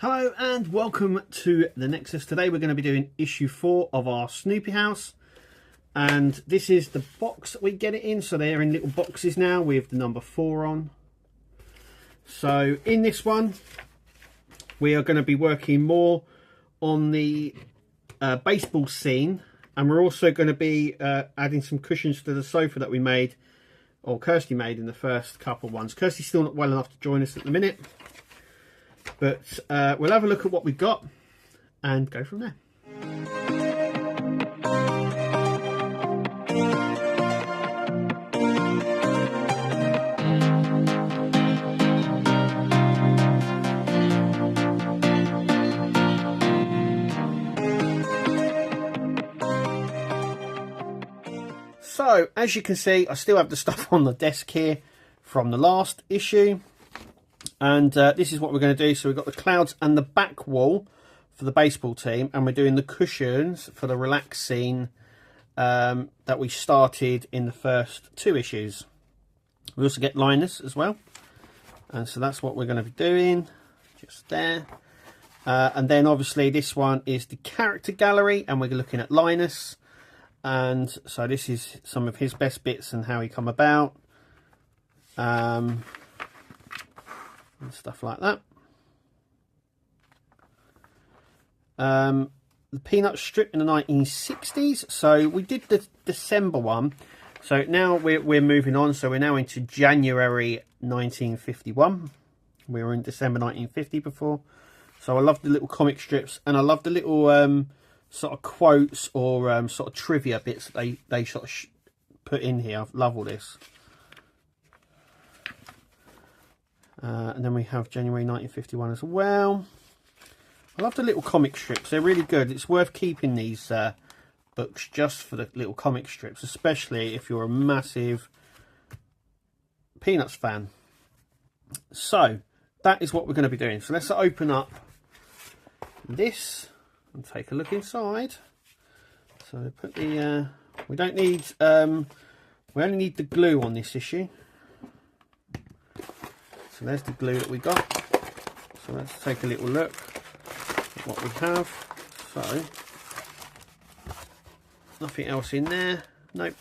Hello and welcome to the Nexus. Today we're going to be doing issue 4 of our Snoopy house, and this is the box that we get it in. So they're in little boxes now with the number 4 on. So in this one we are going to be working more on the baseball scene, and we're also going to be adding some cushions to the sofa that we made, or Kirsty made, in the first couple ones. Kirsty's still not well enough to join us at the minute, but we'll have a look at what we've got and go from there. So, as you can see, I still have the stuff on the desk here from the last issue. And this is what we're going to do. So we've got the clouds and the back wall for the baseball team, and we're doing the cushions for the relax scene that we started in the first 2 issues. We also get Linus as well, and so that's what we're going to be doing just there. And then obviously this one is the character gallery, and we're looking at Linus, and so this is some of his best bits and how he come about. And stuff like that. The Peanut strip in the 1960s. So we did the December one. So now we're moving on. So we're now into January 1951. We were in December 1950 before. So I love the little comic strips, and I love the little sort of quotes or sort of trivia bits that they sort of put in here. I love all this. And then we have January 1951 as well. I love the little comic strips. They're really good. It's worth keeping these books just for the little comic strips, especially if you're a massive Peanuts fan. So that is what we're going to be doing. So let's open up this and take a look inside. So put the we don't need we only need the glue on this issue. So there's the glue that we got. So let's take a little look at what we have. So nothing else in there. Nope.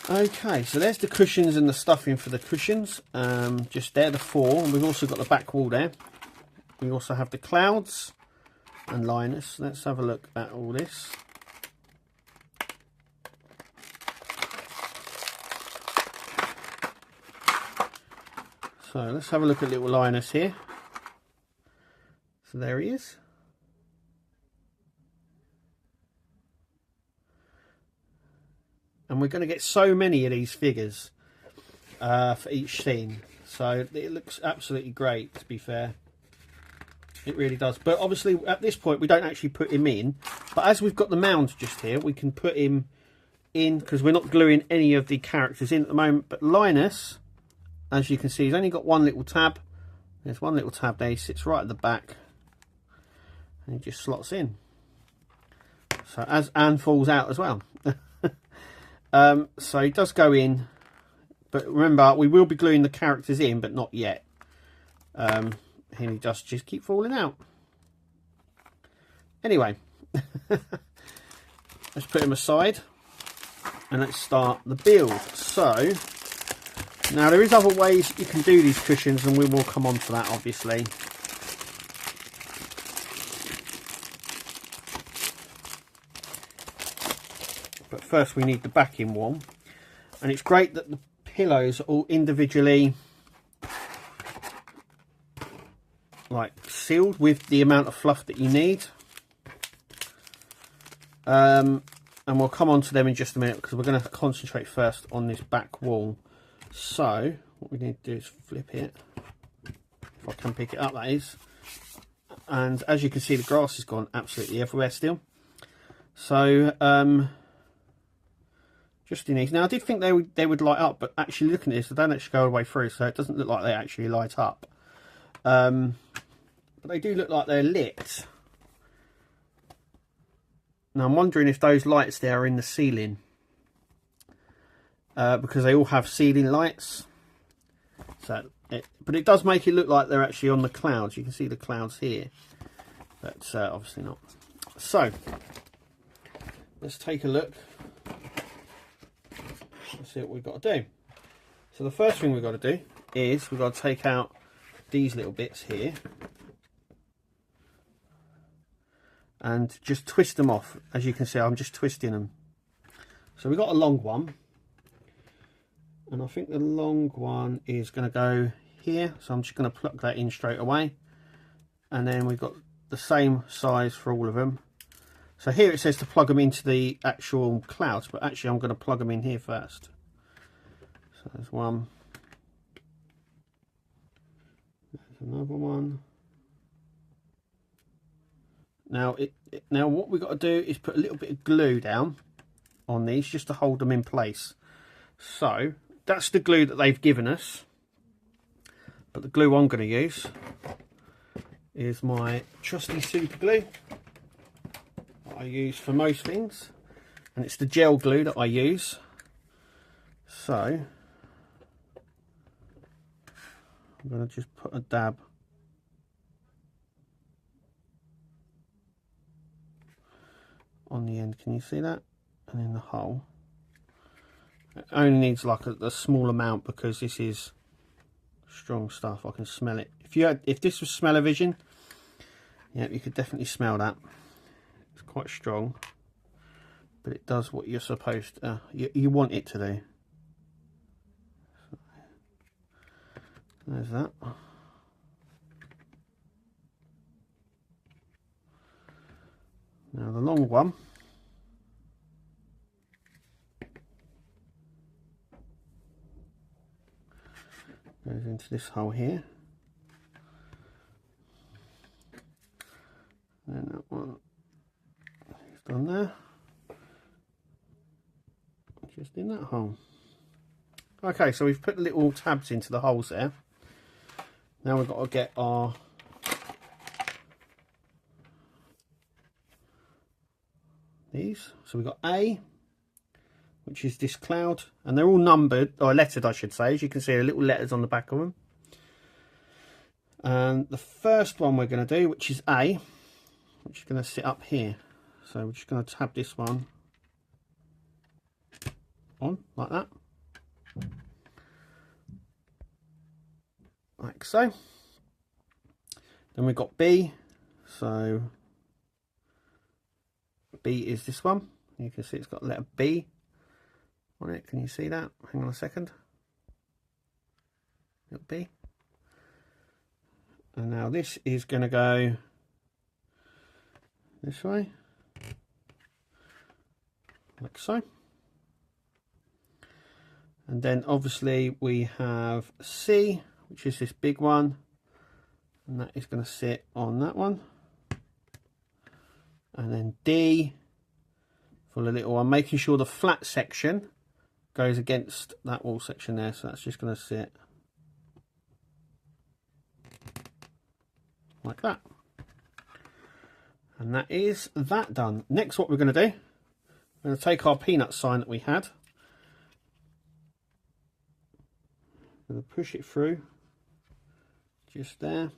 Okay, so there's the cushions and the stuffing for the cushions. Just there, the 4. And we've also got the back wall there. We also have the clouds and Linus. Let's have a look at all this. So let's have a look at little Linus here. So there he is. And we're going to get so many of these figures for each scene. So it looks absolutely great, to be fair. It really does. But obviously at this point we don't actually put him in. But as we've got the mound just here, we can put him in, because we're not gluing any of the characters in at the moment. But Linus, as you can see, he's only got one little tab. There's one little tab there. He sits right at the back, and he just slots in. So and falls out as well. So he does go in, but remember, we will be gluing the characters in, but not yet. And he does just keep falling out. Anyway, let's put him aside, and let's start the build. So now there is other ways you can do these cushions, and we will come on to that obviously. But first we need the backing wall, and it's great that the pillows are all individually like sealed with the amount of fluff that you need. And we'll come on to them in just a minute, because we're going to concentrate first on this back wall. So what we need to do is flip it, if I can pick it up, that is. And as you can see, the grass has gone absolutely everywhere still. So just in these. Now I did think they would light up, but actually looking at this, they don't actually go all the way through, so it doesn't look like they actually light up. But they do look like they're lit. Now I'm wondering if those lights there are in the ceiling. because they all have ceiling lights. So but it does make it look like they're actually on the clouds. You can see the clouds here, but obviously not. So let's take a look. Let's see what we've got to do. So the first thing we've got to do is we've got to take out these little bits here and just twist them off. As you can see, I'm just twisting them. So we've got a long one, and I think the long one is going to go here, so I'm just going to plug that in straight away. And then we've got the same size for all of them. So here it says to plug them into the actual clouds, but actually I'm going to plug them in here first. So there's one, there's another one. Now now what we've got to do is put a little bit of glue down on these just to hold them in place. So that's the glue that they've given us, but the glue I'm going to use is my trusty super glue that I use for most things, and it's the gel glue that I use. So I'm going to just put a dab on the end. Can you see that? And in the hole. It only needs like a small amount because this is strong stuff. I can smell it. If this was smell-o-vision, yeah, you could definitely smell that. It's quite strong, but it does what you're supposed to. You want it to do. So, there's that. Now the long one goes into this hole here, and that one is done there, just in that hole. Okay, so we've put little tabs into the holes there. Now we've got to get our these. So we've got A, which is this cloud, and they're all numbered, or lettered I should say. As you can see, the little letters on the back of them. And the first one we're going to do, which is A, which is going to sit up here. So we're just going to tab this one on like that, like so. Then we've got B, so B is this one. You can see it's got the letter B on it. Can you see that? Hang on a second. Little B. And now this is going to go this way, like so. And then obviously we have C, which is this big one, and that is going to sit on that one. And then D for the little one, making sure the flat section goes against that wall section there. So that's just going to sit like that. And that is that done. Next, what we're going to do, we're going to take our peanut sign that we had. I'm going to push it through just there,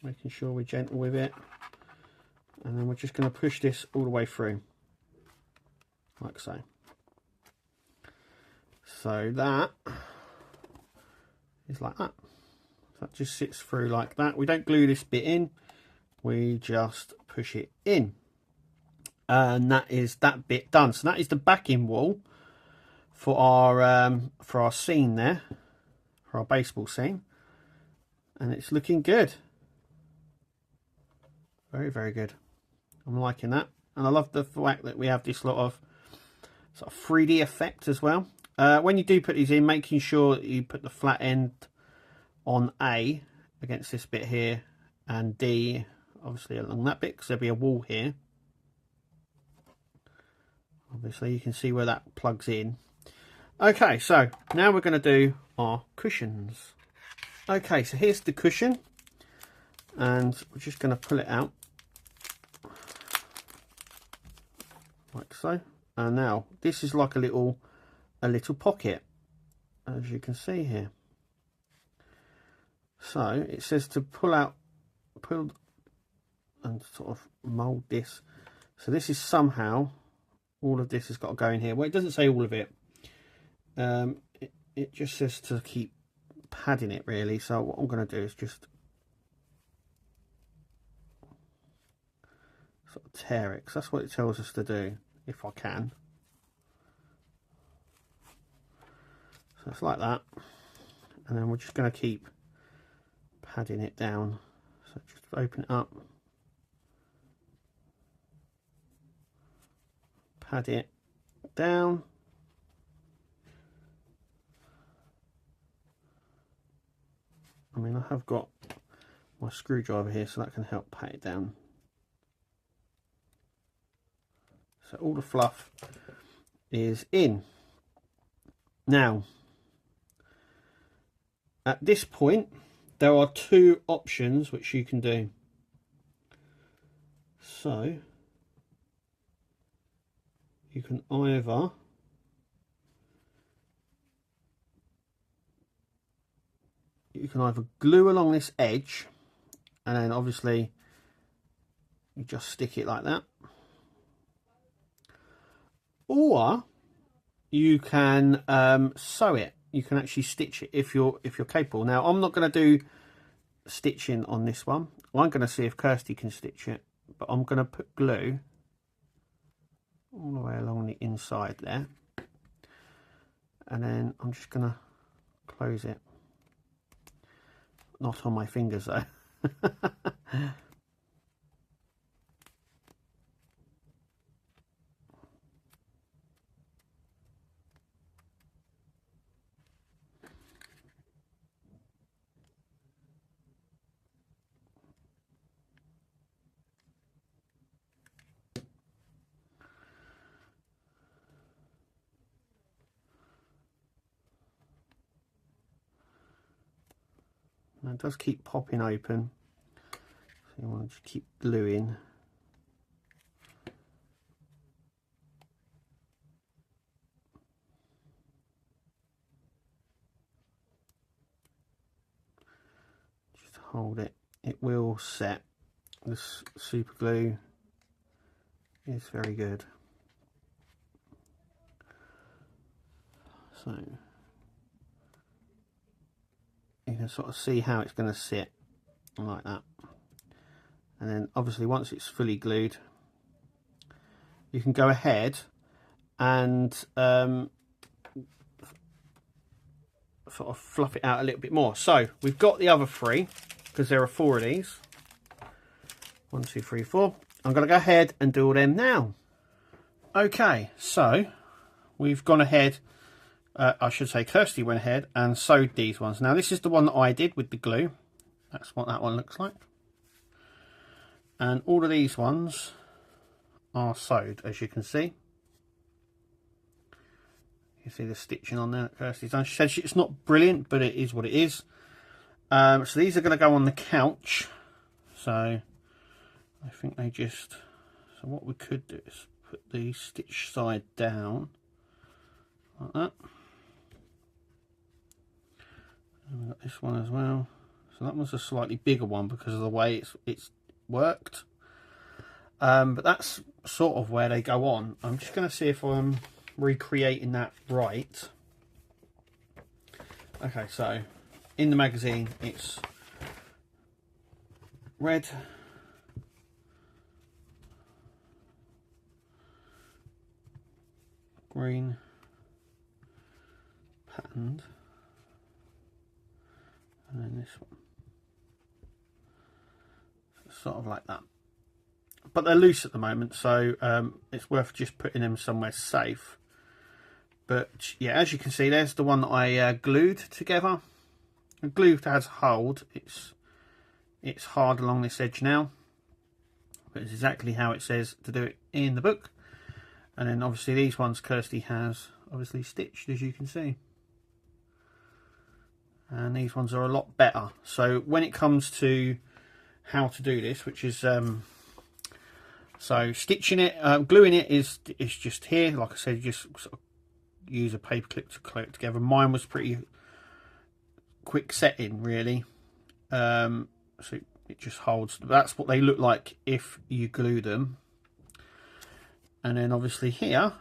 making sure we're gentle with it. And then we're just going to push this all the way through, like so. So that is like that. So that just sits through like that. We don't glue this bit in, we just push it in. And that is that bit done. So that is the backing wall for our scene there, for our baseball scene. And it's looking good. Very, very good. I'm liking that, and I love the fact that we have this lot of sort of 3D effect as well. When you do put these in, making sure that you put the flat end on A against this bit here, and D obviously along that bit, because there'll be a wall here. Obviously you can see where that plugs in. Okay, so now we're going to do our cushions. Okay, so here's the cushion, and we're just going to pull it out like so. And now this is like a little pocket. as you can see here. So it says to pull and sort of mould this. So this is somehow, all of this has got to go in here. Well, it doesn't say all of it. It just says to keep padding it really. So what I'm going to do is just sort of tear it, because that's what it tells us to do, if I can. So it's like that, and then we're just going to keep padding it down. So just open it up, pad it down, I mean, I have got my screwdriver here, so that can help pat it down. So all the fluff is in. Now, at this point, there are two options which you can do. So, you can either glue along this edge, and then obviously you just stick it like that, or you can sew it. You can actually stitch it if you're capable. Now, I'm not going to do stitching on this one. I'm going to see if Kirsty can stitch it, but I'm going to put glue all the way along the inside there, and then I'm just going to close it. Not on my fingers though. And it does keep popping open, so you want to just keep gluing. Just hold it. It will set. This super glue is very good. So you can sort of see how it's going to sit like that, and then obviously once it's fully glued, you can go ahead and sort of fluff it out a little bit more. So we've got the other three, because there are 4 of these. 1, 2, 3, 4. I'm going to go ahead and do all them now. Okay, so we've gone ahead. I should say Kirsty went ahead and sewed these ones. Now this is the one that I did with the glue. That's what that one looks like. And all of these ones are sewed, as you can see. You see the stitching on there that Kirsty's done. She says it's not brilliant, but it is what it is. So these are going to go on the couch. So I think they just... So what we could do is put the stitch side down like that. And we've got this one as well. So that one's a slightly bigger one because of the way it's worked. But that's sort of where they go on. I'm just going to see if I'm recreating that right. Okay, so in the magazine it's red, green, patterned, and then this one. So sort of like that. But they're loose at the moment, so it's worth just putting them somewhere safe. But yeah, as you can see, there's the one that I glued together. The glue has hold. It's hard along this edge now, but it's exactly how it says to do it in the book. And then obviously these ones Kirsty has obviously stitched, as you can see. And these ones are a lot better. So when it comes to how to do this, which is so stitching it, gluing it is just here. Like I said, you just sort of use a paper clip to clip together. Mine was pretty quick setting, really. So it just holds. That's what they look like if you glue them. And then obviously here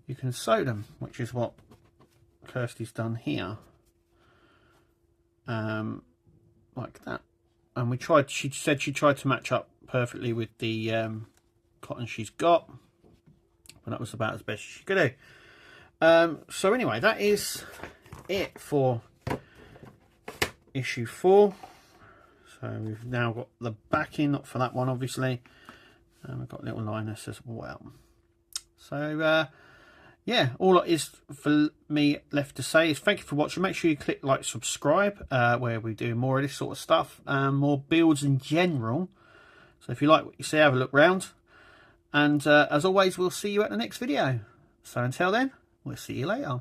you can sew them, which is what Kirsty's done here. Like that. And we tried, she said she tried to match up perfectly with the cotton she's got, but that was about as best she could do. So anyway, that is it for issue 4. So we've now got the backing, not for that one obviously, and we've got little liners as well. So yeah, all that is for me left to say is thank you for watching. Make sure you click like, subscribe, where we do more of this sort of stuff, more builds in general. So if you like what you see, have a look round. And as always, we'll see you at the next video. So until then, we'll see you later.